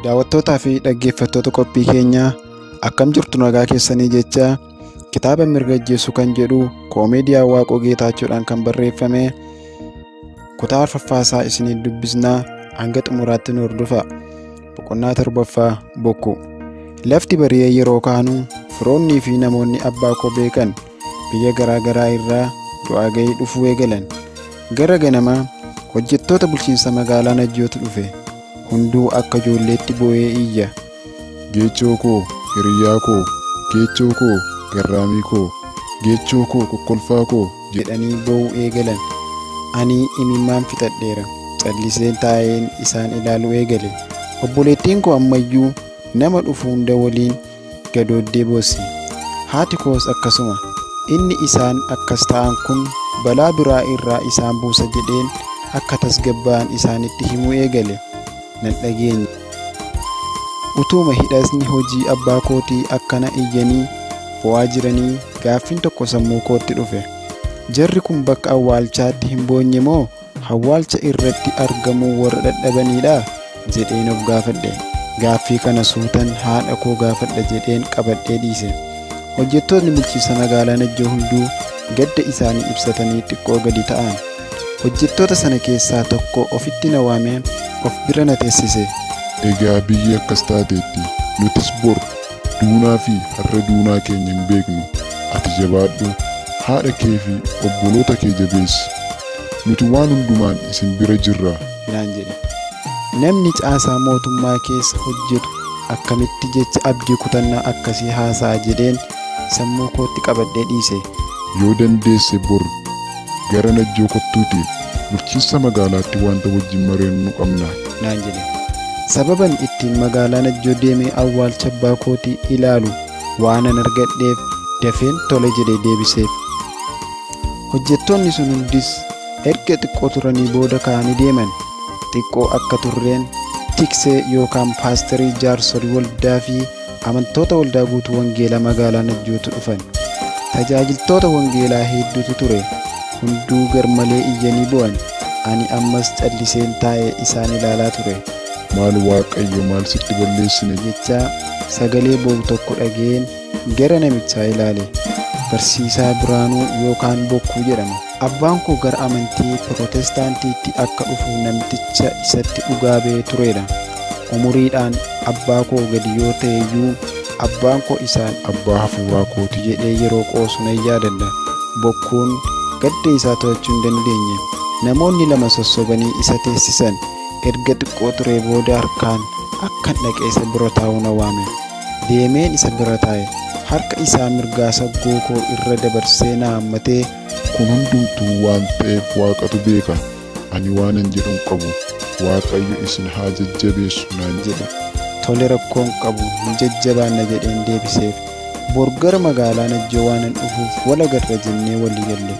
Daawwattootaa fi dhaggeeffattoota qophii keenyaa akkam jirtu nagaa keessanii jecha kitaaba mirga ajjeesuu kan jedhu koomeediyaa Waaqoo Geetaachoodhaan kan barreeffame kutaa arfaffaasaa isinii dubbisnaa hanga xumuraatti nu hordofaa. Boqonnaa torbaffaa Bokkuu. Lafti bari'ee yeroo kaanu firoonnii fi namoonni abbaa koo beekan biyya garaa garaa irraa du'aa ga'ii dhufuu eegalan. Gara ganamaa hojjettoota bulchiinsa magaalaa Najjootu dhufe. Hunduu akka ijoolleetti boo'ee iyya. Geechoo koo, hiriyaa koo, geechoo koo, garraamii koo, geechoo koo, kokkolfaa koo jedhanii boo'uu eegalan. Ani imimmaan fixadheera. Calliseen taa'een isaan ilaaluu eegale. Obboleettiin koo ammayyuu nama dhufu hunda waliin gadooddee boossi. Haati koos akkasuma. Inni isaan akkas ta'an kun balaa biraa irraa isaan buusa jedheen akka tasgabba'an isaanitti himuu eegale. Nan dhageenye. Utuma hidhasni hojii abbaa kootii akkana iyyanii boo'aa jiranii gaaffiin tokko sammuu kootti dhufe. Jarri kun bakka awwaalchaatti hin boonye moo awwaalcha irratti argamuu warra dadhabaniidha jedheen of gaafadhe. Gaaffii kana suutan haadha koo gaafadha jedheen qabadhee dhiise. Hojjettoonni bulchiinsa magaalaa Najjoo hunduu gadda isaanii ibsatanii xiqqoo gadi ta'an. Hojjettoota sana keessaa tokko ofitti na waamee of bira na teessise. Egaa biyyi akkas taateetti nutis bor duunaa fi har'a duunaa keenya hin beeknu. Ati jabaadhu, haadha kee fi obboloota kee jabeessi. Nuti waan hundumaan isin bira jirra naan jedhe. Namni caasaa mootummaa keessa hojjetu akkamitti jecha abdii kutannaa akkasii haasa'a jedheen sammuu kootti qabadhee dhiise. Yoo dandeesse bor gara Najjoo kottuuti bulchiinsa magaalaatti wanta wajjin mari'annu qabna naan jedhe. Sababan ittiin magaalaa Najjoo deemee awwaalcha abbaa kootii ilaalu waanan argadheef dafeen tole jedhee deebiseef. Hojjettoonni sun hundis erga xiqqoo turanii booda ka'anii deeman. Xiqqoo akka turreen tiksee yookaan paasterii jaarsolii waldaa fi amantoota waldaa guutuu wangeelaa magaalaa Najjootu dhufan. Tajaajiltoota wangeelaa hedduutu ture. Hunduu garmalee iyyanii bu'an. Ani ammas calliseen taa'ee isaan ilaalaa ture. Maal Waaqayyo maal sitti balleessine jecha sagalee boo'u tokko dhageen gara namichaa ilaale. Barsiisaa Biraanuu yookaan Bokkuu jedhama. Abbaan koo gara amantii Pirotestaantiitti akka dhufu namticha isatti dhugaa ba'ee turedha. Umuriidhaan abbaa koo gadi yoo ta'eyyuu abbaan koo isaan abbaa hafuuraa kooti jedhee yeroo qoosu nan yaadadha. Bokkuun gadda isaa to'achuu hin dandeenye. Namoonni lama sossobanii isa teessisan. Erga xiqqoo turee booda harkaan akka dhaqee isa bira taa'u na waame. Deemeen isa bira taa'e. Harka isaa mirgaa saggoo koo irra dabarsee na hammatee kun hundumtuu waan ta'eef Waaqatu beeka. Ani waanan jedhu hin qabu. Waaqayyo isin haa jajjabeessu naan jedhe. Tole rakkoon qabu hin jajjabaanna jedheen deebiseef. Bor gara magaalaa Najjoo waanan dhufuuf wal agarra jennee walii galle.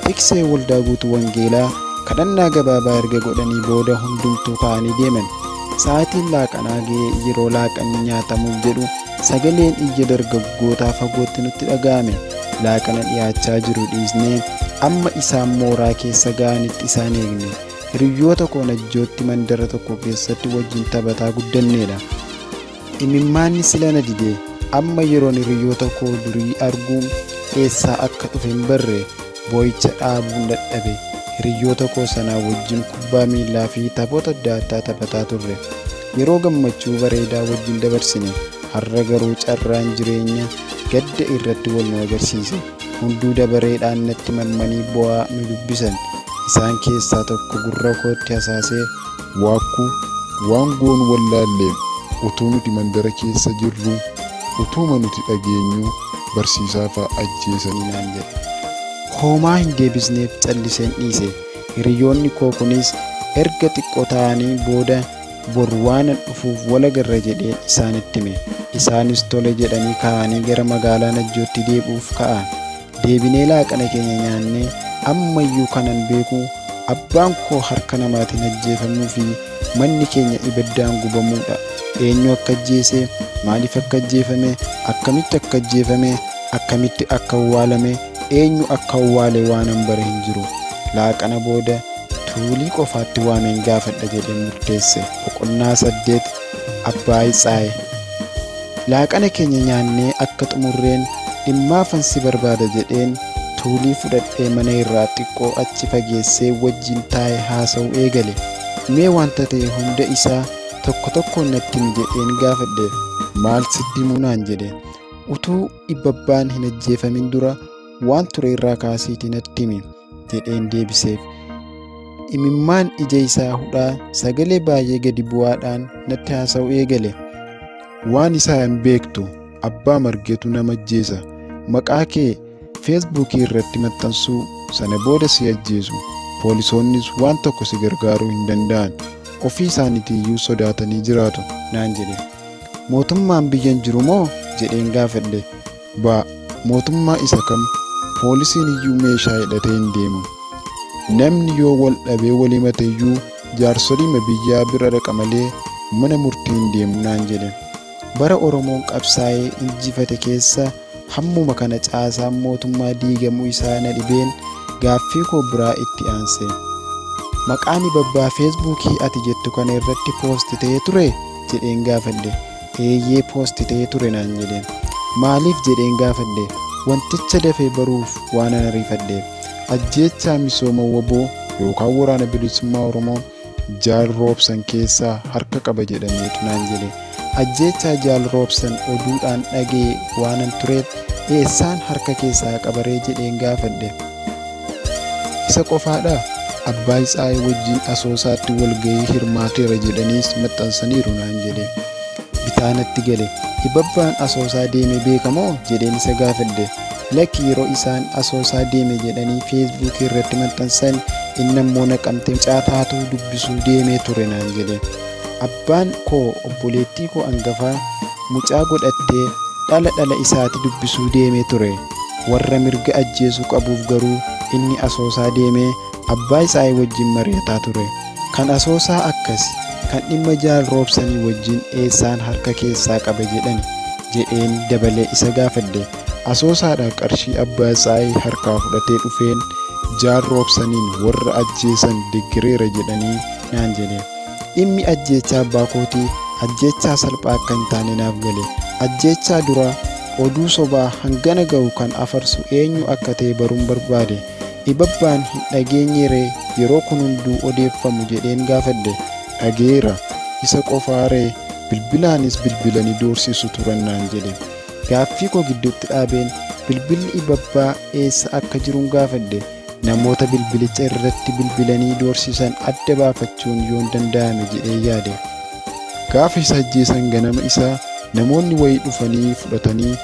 Tiksee waldaa guutuu wangeelaa kadhannaa gabaabaa erga godhanii booda hundumtuu ka'anii deeman. Sa'aatiin laaqanaa ga'ee yeroo laaqanni nyaatamuuf jedhu sagaleen iyya dargaggootaa fagootti nutti dhaga'ame. Laaqana dhiyaachaa jiru dhiisnee amma isaan mooraa keessa ga'anitti isaan eegne. Hiriyyoota koo Najjootti mandara tokko keessatti wajjin taphataa guddanneedha. Imimmaanni sila na didee amma yeroon hiriyyoota koo durii arguun eessaa akka dhufe hin barre boo'icha dhaabuun dadhabe. Hiriyyoota koo sanaa wajjin kubbaa miilaa fi taphoota adda addaa taphataa turre. Yeroo gammachuu bareedaa wajjin dabarsine. Har'a garuu carraan jireenya gadda irratti wal nu agarsiise. Hunduu dabareedhaan natti marmanii boo'aa nu dubbisan. Isaan keessaa tokko gurra kootti hasaasee waakkuu waan goonu wallaallee utuu nuti mandara keessa jirru utuma nuti dhageenyu barsiisaa fa'a ajjeesanii naan jedhe. Hoomaa hin deebisneef calliseen dhiise. Hiriyoonni koo kunis erga xiqqoo ta'anii booda bor waanan dhufuuf wal agarra jedheen isaanitti hime. Isaanis tole jedhanii ka'anii gara magaalaa Najjootti deebi'uuf ka'an. Deebinee laaqana keenya nyaannee ammayyuu kanan beeku abbaan koo harka namaatiin ajjeefamuu fi manni keenya ibiddaan gubamuudha. Eenyu akka ajjeese, maaliif akka ajjeefame, akkamitti akka ajjeefame, akkamitti akka awwaalame, eenyu akka awwaale waanan bare hin jiru. Laaqana booda tuulii qofaatti waameen gaafadha jedhee murteesse. Boqonnaa 8 Abbaa Itsaa'e. Laaqana keenya nyaannee akka xumurreen dhimmaafan si barbaada jedheen tuulii fudhadhee mana irraa xiqqoo achi fageessee wajjin taa'ee haasa'uu eegale. Mee wanta ta'e hunda isaa tokko tokkoon natti himi jedheen gaafadhe. Maal sitti himuu naan jedhe. Utuu Ibabbaan hin ajjeefamin dura waan ture irraa kaasiitii natti himi jedheen deebiseef. Imimmaan ija isaa hudhaa sagalee baay'ee gadi bu'aadhaan natti haasa'uu eegale. Waan isaa hin beektu abbaa margeetu nama ajjeesa. Maqaa kee feesbuukii irratti maxxansuu sana booda si ajjeesu. Poolisoonnis waan tokko si gargaaruu hin danda'an. Ofii isaaniitiiyyuu sodaatanii jiraatu naan jedhe. Mootummaan biyyan jiru moo jedheen gaafadhe. Mootummaa isa kam? Poolisiin iyyuu meeshaa hidhatee hin deemu. Namni yoo wal dhabee wal himate iyyuu jaarsoliima biyyaa bira dhaqa malee mana murtii hin deemu naan jedhe. Bara Oromoon qabsaa'ee injifate keessa hammuma kana caasaan mootummaa diigamuu isaa na dhibeen gaaffii koo biraa itti aanse. Maqaan Ibabbaa feesbuukii ati jettu kana irratti poostitee ture jedheen gaafadhe. Eeyyee poostitee ture naan jedhe. Maaliif jedheen gaafadhe. Wanticha dafee baruuf waan an ariifadheef. Ajjeechaa misooma waboo yookaan waraana bilisummaa Oromoo Jaal Roobsan keessaa harka qaba jedhameetu naan jedhe. Ajjeechaa Jaal Roobsan oduudhaan dhagee waanan tureef eessaan harka keessaa qabaree jedheen gaafadhe. Isa qofaadha. Abbaa Itsaa'e wajjin asoosaatti walgahii hirmaateera jedhaniis maxxansaniiru naan jedhe. Bitaanatti gale. Ibabbaan asoosaa deeme beekamoo jedheen isa gaafadhe. Lakki yeroo isaan asoosaa deeme jedhanii feesbuukii irratti maxxansan inni ammoo Naqamtee caataatuu dubbisuu deemee ture naan jedhe. Abbaan koo obboleettii koo hangafaa mucaa godhattee dhala isaati dubbisuu deemee ture. Warra mirga ajjeesuu qabuuf garuu inni asoosaa deemee Abbaa Itsaa'e wajjin mari'ataa ture. Kan asoosaa akkasi kan dhimma Jaal Roobsanii wajjin eessaan harka keessaa qaba jedheen dabalee isa gaafadhe. Asoosaadhaan qarshii Abbaa Itsaa'e harkaa fudhatee dhufeen Jaal Roobsaniin warra ajjeesan deeggareera jedhanii naan jedhe. Dhimmi ajjeechaa abbaa kootii ajjeechaa salphaa akka hin taane naaf gale. Ajjeechaa dura oduu sobaa hangana ga'u kan afarsu eenyu akka ta'e baruun barbaade. Ibabbaan hin dhageenyeree yeroo kun hunduu odeeffamu jedheen gaafadhe. Dhageera. Isa qofaaree bilbilaanis bilbilanii doorsisu turan naan jedhe. Gaaffii koo gidduutti dhaabeen bilbilli Ibabbaa eessa akka jiruun gaafadhe. Namoota bilbilicha irratti bilbilanii doorsisan adda baafachuun yoon danda'ame jedhee yaade. Gaafa isa ajjeesan ganama isaa namoonni wayii dhufanii fudhatanii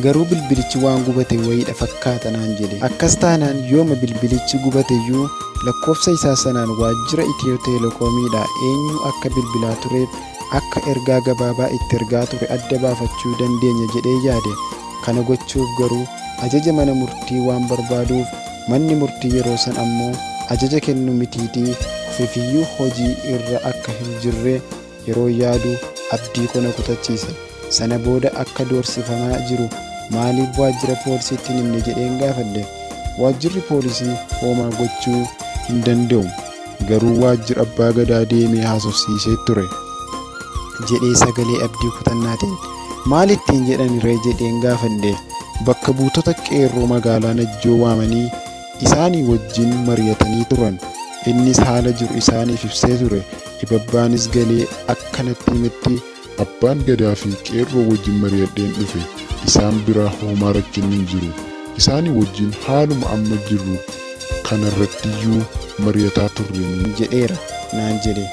garuu bilbilichi waan gubate wayiidha fakkaata naan jedhe. Akkas taanaan yooma bilbilichi gubateyyuu lakkoofsa isaa sanaan waajjira Itiyoo Teelekoomiidha eenyu akka bilbilaa tureef akka ergaa gabaabaa itti ergaa ture adda baafachuu dandeenya jedhee yaade. Kana gochuuf garuu ajaja mana murtii waan barbaaduuf manni murtii yeroo san ammoo ajaja kennu mitiitii ofiifiyyuu hojii irra akka hin jirre yeroo yaadu abdii kona kutachiise. Sana booda akka doorsifamaa jiru maaliif waajjira poolisiitti hin himne jedheen gaafadhe. Waajjirri poolisii homaa gochuu hin danda'u garuu waajjira abbaa gadaa deemee haasofsiisee ture jedhee sagalee abdii kutannaatiin. Maalittiin jedhaniree jedheen gaafadhe. Bakka buutota qeerroo magaalaa Najjoo waamanii isaanii wajjin mari'atanii turan. Innis haala jiru isaaniif ibsee ture. Ibabbaanis galee akkanatti himetti abbaan gadaa fi qeerroo wajjin mari'adheen dhufe. Isaan biraa homaa rakkinni hin jiru. Isaanii wajjin haaluma amma jirru kanarrattiyyuu mari'ataa turre jedheera naan jedhe.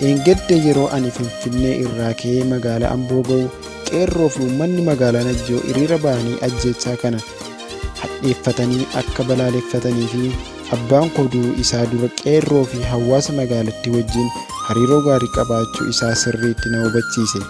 Eengedde yeroo ani Finfinnee irraa ka'ee magaalaa Amboo ga'u qeerroo fi uummanni magaalaa Najjoo hiriira ba'anii ajjeechaa kana hadheeffatanii akka balaaleffatanii fi abbaan koduu isaa dura qeerroo fi hawaasa magaalattii wajjin hariiroo gaarii qabaachuu isaa sirriitti na hubachiise.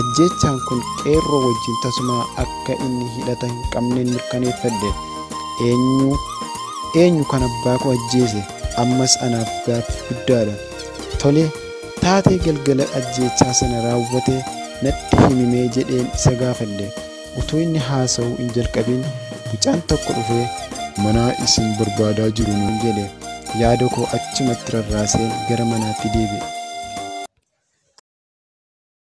Ajjeechaan kun qeerroo wajjin tasuma akka inni hidhata hin qabneen mirkaneeffadhe. Eenyu kan abbaa koo ajjeese ammas anaaf gaaffii guddaadha. Tole taatee galgala ajjeechaa sana raawwate natti himimee jedheen isa gaafadhe. Utuu inni haasa'uu hin jalqabin mucaan tokko dhufee manaa isin barbaadaa jiru nuun jedhe. Yaada koo achumatti rarraaseen gara manaatti deebi'e.